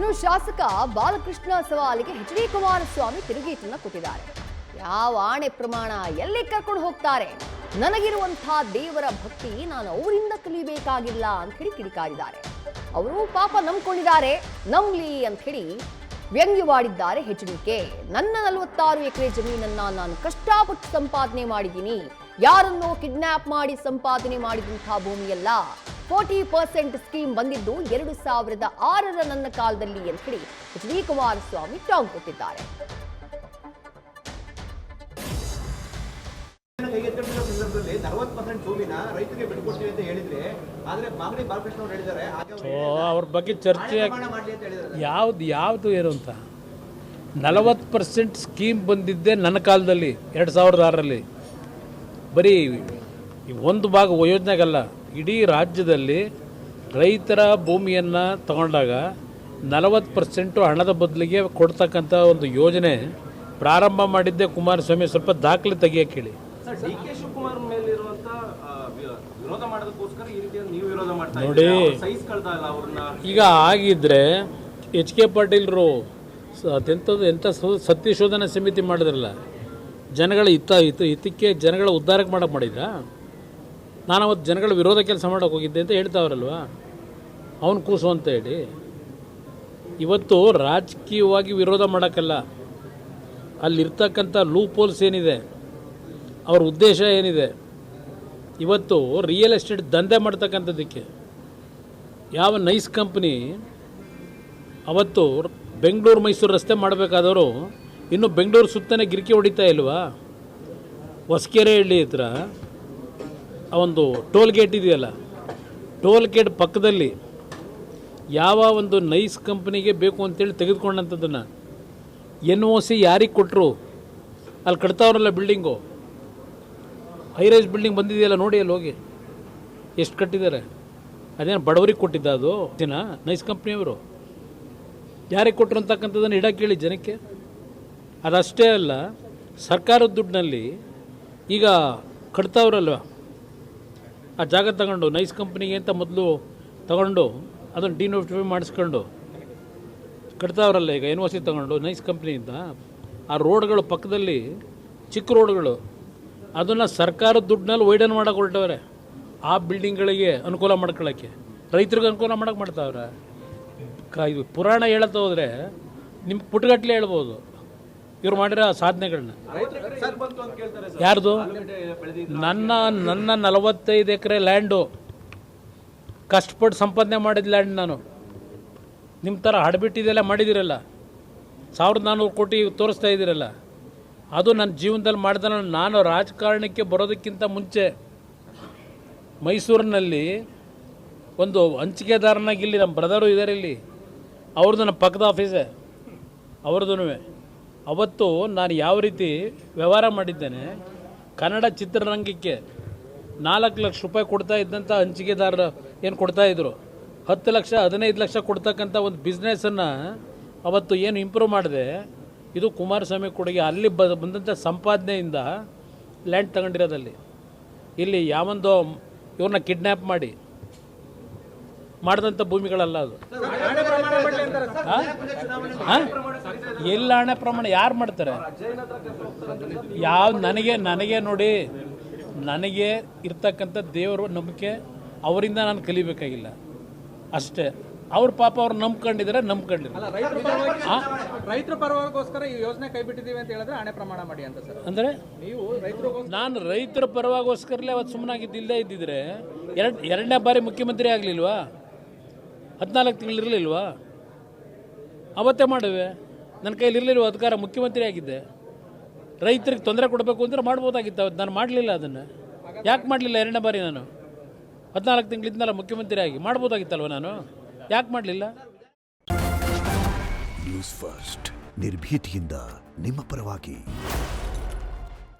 ಇನ್ನು ಶಾಸಕ ಬಾಲಕೃಷ್ಣ ಸವಾಲಿಗೆ ಎಚ್.ಡಿ. ಕುಮಾರಸ್ವಾಮಿ ತಿರುಗೇಟನ್ನ ಕೊಟ್ಟಿದ್ದಾರೆ. ಯಾವ ಆಣೆ ಪ್ರಮಾಣ ಎಲ್ಲಿ ಕರ್ಕೊಂಡು ಹೋಗ್ತಾರೆ, ನನಗಿರುವಂತಹ ದೇವರ ಭಕ್ತಿ ನಾನು ಅವರಿಂದ ಕಲಿಬೇಕಾಗಿಲ್ಲ ಅಂತ ಹೇಳಿ ಕಿಡಿಕಾರಿದ್ದಾರೆ. ಅವರು ಪಾಪ ನಂಬ್ಕೊಂಡಿದ್ದಾರೆ, ನಂಬ್ಲಿ ಅಂತ ಹೇಳಿ ವ್ಯಂಗ್ಯವಾಡಿದ್ದಾರೆ ಎಚ್.ಡಿ.ಕೆ. ನನ್ನ 46 ಎಕರೆ ಜಮೀನನ್ನ ನಾನು ಕಷ್ಟಪಟ್ಟು ಸಂಪಾದನೆ ಮಾಡಿದ್ದೀನಿ, ಯಾರನ್ನೋ ಕಿಡ್ನಾಪ್ ಮಾಡಿ ಸಂಪಾದನೆ ಮಾಡಿದಂತಹ ಭೂಮಿಯಲ್ಲ. 40% ಸ್ಕೀಮ್ ಬಂದಿದ್ದು 2006ರ ನನ್ನ ಕಾಲದಲ್ಲಿ ಅಂತ ಹೇಳಿ ಎಚ್.ಡಿ. ಕುಮಾರಸ್ವಾಮಿ ಟಾಂಗ್ ಕೊಟ್ಟಿದ್ದಾರೆ. ಅವ್ರ ಬಗ್ಗೆ ಚರ್ಚೆ ಯಾವುದು ಏನು ಅಂತ 40% ಸ್ಕೀಮ್ ಬಂದಿದ್ದೆ ನನ್ನ ಕಾಲದಲ್ಲಿ 2006ರಲ್ಲಿ. ಬರೀ ಒಂದು ಭಾಗ ಯೋಜನೆಗಲ್ಲ, ಇಡೀ ರಾಜ್ಯದಲ್ಲಿ ರೈತರ ಭೂಮಿಯನ್ನು ತಗೊಂಡಾಗ 40% ಹಣದ ಬದಲಿಗೆ ಕೊಡ್ತಕ್ಕಂಥ ಒಂದು ಯೋಜನೆ ಪ್ರಾರಂಭ ಮಾಡಿದ್ದೆ ಕುಮಾರಸ್ವಾಮಿ. ಸ್ವಲ್ಪ ದಾಖಲೆ ತೆಗಿಯಕ್ಕೆ ಹೇಳಿ. ನೋಡಿ, ಈಗ ಆಗಿದ್ರೆ ಎಚ್.ಕೆ. ಪಾಟೀಲ್ರು ಎಂಥ ಸತ್ಯಶೋಧನಾ ಸಮಿತಿ ಮಾಡಿದ್ರಲ್ಲ, ಜನಗಳ ಹಿತಕ್ಕೆ ಜನಗಳ ಉದ್ಧಾರಕ್ಕೆ ಮಾಡಕ್ಕೆ ಮಾಡಿದ್ರಾ? ನಾನು ಅವತ್ತು ಜನಗಳ ವಿರೋಧ ಕೆಲಸ ಮಾಡೋಕೆ ಹೋಗಿದ್ದೆ ಅಂತ ಹೇಳ್ತಾವ್ರಲ್ವ, ಅವನು ಕೂಸು ಅಂತ ಹೇಳಿ. ಇವತ್ತು ರಾಜಕೀಯವಾಗಿ ವಿರೋಧ ಮಾಡೋಕ್ಕಲ್ಲ, ಅಲ್ಲಿರ್ತಕ್ಕಂಥ ಲೂಪ್ ಹೋಲ್ಸ್ ಏನಿದೆ, ಅವ್ರ ಉದ್ದೇಶ ಏನಿದೆ, ಇವತ್ತು ರಿಯಲ್ ಎಸ್ಟೇಟ್ ದಂಧೆ ಮಾಡ್ತಕ್ಕಂಥದ್ದಕ್ಕೆ ಯಾವ ನೈಸ್ ಕಂಪ್ನಿ ಅವತ್ತು ಬೆಂಗಳೂರು ಮೈಸೂರು ರಸ್ತೆ ಮಾಡಬೇಕಾದವರು ಇನ್ನು ಬೆಂಗಳೂರು ಸುತ್ತನೇ ಗಿರಿಕೆ ಹೊಡಿತಾ ಇಲ್ವಾ? ಹೊಸಕೆರೆ ಹಳ್ಳಿ ಹತ್ರ ಒಂದು ಟೋಲ್ ಗೇಟ್ ಇದೆಯಲ್ಲ, ಟೋಲ್ ಗೇಟ್ ಪಕ್ಕದಲ್ಲಿ ಯಾವ ಒಂದು ನೈಸ್ ಕಂಪ್ನಿಗೆ ಬೇಕು ಅಂತೇಳಿ ತೆಗೆದುಕೊಂಡಂಥದ್ದನ್ನು NOC ಯಾರಿಗೆ ಕೊಟ್ಟರು? ಅಲ್ಲಿ ಕಟ್ತಾವ್ರಲ್ಲ ಬಿಲ್ಡಿಂಗು, ಹೈರೈಸ್ ಬಿಲ್ಡಿಂಗ್ ಬಂದಿದೆಯಲ್ಲ, ನೋಡಿ ಅಲ್ಲಿ ಹೋಗಿ ಎಷ್ಟು ಕಟ್ಟಿದ್ದಾರೆ. ಅದೇನು ಬಡವರಿಗೆ ಕೊಟ್ಟಿದ್ದ ಅದು ದಿನ? ನೈಸ್ ಕಂಪ್ನಿಯವರು ಯಾರಿಗೆ ಕೊಟ್ಟರು ಅಂತಕ್ಕಂಥದ್ದನ್ನು ಇಡಕ್ಕೆ ಹೇಳಿ ಜನಕ್ಕೆ. ಅದಷ್ಟೇ ಅಲ್ಲ, ಸರ್ಕಾರದ ದುಡ್ಡಿನಲ್ಲಿ ಈಗ ಕಟ್ತಾವ್ರಲ್ವ, ಆ ಜಾಗ ತಗೊಂಡು ನೈಸ್ ಕಂಪ್ನಿಗೆ ಅಂತ ಮೊದಲು ತಗೊಂಡು ಅದನ್ನು ಡಿನೋಟಿಫೈ ಮಾಡಿಸ್ಕೊಂಡು ಕಟ್ತಾವ್ರಲ್ಲ. ಈಗ NOC ತಗೊಂಡು ನೈಸ್ ಕಂಪ್ನಿಯಿಂದ ಆ ರೋಡ್ಗಳು ಪಕ್ಕದಲ್ಲಿ ಚಿಕ್ಕ ರೋಡ್ಗಳು, ಅದನ್ನು ಸರ್ಕಾರದ ದುಡ್ಡಿನಲ್ಲಿ ವೈಡನ್ ಮಾಡೋಕೆ ಹೊರಟವ್ರೆ. ಆ ಬಿಲ್ಡಿಂಗ್ಗಳಿಗೆ ಅನುಕೂಲ ಮಾಡ್ಕೊಳ್ಳೋಕ್ಕೆ, ರೈತರಿಗೆ ಅನುಕೂಲ ಮಾಡೋಕೆ ಮಾಡ್ತಾವ್ರೆ. ಇದು ಪುರಾಣ ಹೇಳತ್ತ ಹೋದರೆ ನಿಮ್ಗೆ ಪುಟಗಟ್ಟಲೆ ಹೇಳ್ಬೋದು ಇವ್ರು ಮಾಡಿರೋ ಸಾಧನೆಗಳನ್ನ. ಯಾರ್ದು? ನನ್ನ 45 ಎಕರೆ ಲ್ಯಾಂಡು, ಕಷ್ಟಪಟ್ಟು ಸಂಪಾದನೆ ಮಾಡಿದ ಲ್ಯಾಂಡ್ ನಾನು. ನಿಮ್ಮ ಥರ ಹಡ್ಬಿಟ್ಟಿದೆಲ್ಲ ಮಾಡಿದಿರಲ್ಲ, 1400 ಕೋಟಿ ತೋರಿಸ್ತಾ ಇದ್ದೀರಲ್ಲ, ಅದು ನನ್ನ ಜೀವನದಲ್ಲಿ ಮಾಡಿದ. ನಾನು ರಾಜಕಾರಣಕ್ಕೆ ಬರೋದಕ್ಕಿಂತ ಮುಂಚೆ ಮೈಸೂರಿನಲ್ಲಿ ಒಂದು ಹಂಚಿಕೆದಾರನಾಗಿ, ಇಲ್ಲಿ ನಮ್ಮ ಬ್ರದರು ಇದ್ದಾರೆ, ಇಲ್ಲಿ ಅವ್ರದ್ದು ನಮ್ಮ ಪಕ್ಕದ ಆಫೀಸೇ ಅವ್ರದ್ದು. ಅವತ್ತು ನಾನು ಯಾವ ರೀತಿ ವ್ಯವಹಾರ ಮಾಡಿದ್ದೇನೆ, ಕನ್ನಡ ಚಿತ್ರರಂಗಕ್ಕೆ 4 ಲಕ್ಷ ರೂಪಾಯಿ ಕೊಡ್ತಾ ಇದ್ದಂಥ ಹಂಚಿಕೆದಾರರು ಏನು ಕೊಡ್ತಾಯಿದ್ರು, 10 ಲಕ್ಷ 15 ಲಕ್ಷ ಕೊಡ್ತಕ್ಕಂಥ ಒಂದು ಬಿಸ್ನೆಸ್ಸನ್ನು ಅವತ್ತು ಏನು ಇಂಪ್ರೂವ್ ಮಾಡಿದೆ. ಇದು ಕುಮಾರಸ್ವಾಮಿ ಕೊಡುಗೆ. ಅಲ್ಲಿ ಬಂದಂಥ ಸಂಪಾದನೆಯಿಂದ ಲ್ಯಾಂಡ್ ತಗೊಂಡಿರೋದಲ್ಲಿ. ಇಲ್ಲಿ ಯಾವೊಂದು ಇವ್ರನ್ನ ಕಿಡ್ನ್ಯಾಪ್ ಮಾಡಿ ಮಾಡಿದಂಥ ಭೂಮಿಗಳಲ್ಲ ಅದು. ಎಲ್ಲ ಹಣ ಪ್ರಮಾಣ ಯಾರು ಮಾಡ್ತಾರೆ? ನನಗೆ ನೋಡಿ, ನನಗೆ ಇರ್ತಕ್ಕಂಥ ದೇವರು ನಂಬಿಕೆ, ಅವರಿಂದ ನಾನು ಕಲಿಬೇಕಾಗಿಲ್ಲ ಅಷ್ಟೇ. ಅವ್ರ ಪಾಪ ಅವ್ರು ನಂಬ್ಕೊಂಡಿದ್ರೆ ರೈತರ ಪರವಾಗೋಸ್ಕರ ಈ ಯೋಜನೆ ಕೈ ಬಿಟ್ಟಿದ್ದೀವಿ ಅಂತ ಹೇಳಿದ್ರೆ ಹಣೆ ಪ್ರಮಾಣ ಮಾಡಿ ಅಂತ ಸರ್. ಅಂದರೆ ನೀವು ರೈತರು, ನಾನು ರೈತರ ಪರವಾಗೋಸ್ಕರಲೇ ಅವತ್ತು ಸುಮ್ಮನಾಗಿದ್ದಿಲ್ಲದೆ ಇದ್ದಿದ್ರೆ ಎರಡನೇ ಬಾರಿ ಮುಖ್ಯಮಂತ್ರಿ ಆಗಲಿಲ್ವಾ? 14 ತಿಂಗಳಿರಲಿಲ್ವಾ? ಅವತ್ತೇ ಮಾಡುವೆ. ನನ್ನ ಕೈಲಿ ಇರಲಿಲ್ವ ಅಧಿಕಾರ? ಮುಖ್ಯಮಂತ್ರಿ ಆಗಿದ್ದೆ. ರೈತರಿಗೆ ತೊಂದರೆ ಕೊಡಬೇಕು ಅಂದರೆ ಮಾಡ್ಬೋದಾಗಿತ್ತು. ಅವತ್ತು ನಾನು ಮಾಡಲಿಲ್ಲ. ಅದನ್ನು ಯಾಕೆ ಮಾಡಲಿಲ್ಲ? ಎರಡನೇ ಬಾರಿ ನಾನು 14 ತಿಂಗಳಿಂದಲ್ಲ ಮುಖ್ಯಮಂತ್ರಿ ಆಗಿ ಮಾಡ್ಬೋದಾಗಿತ್ತಲ್ವ, ನಾನು ಯಾಕೆ ಮಾಡಲಿಲ್ಲ? ನ್ಯೂಸ್ ಫಸ್ಟ್, ನಿರ್ಭೀತಿಯಿಂದ ನಿಮ್ಮ ಪರವಾಗಿ.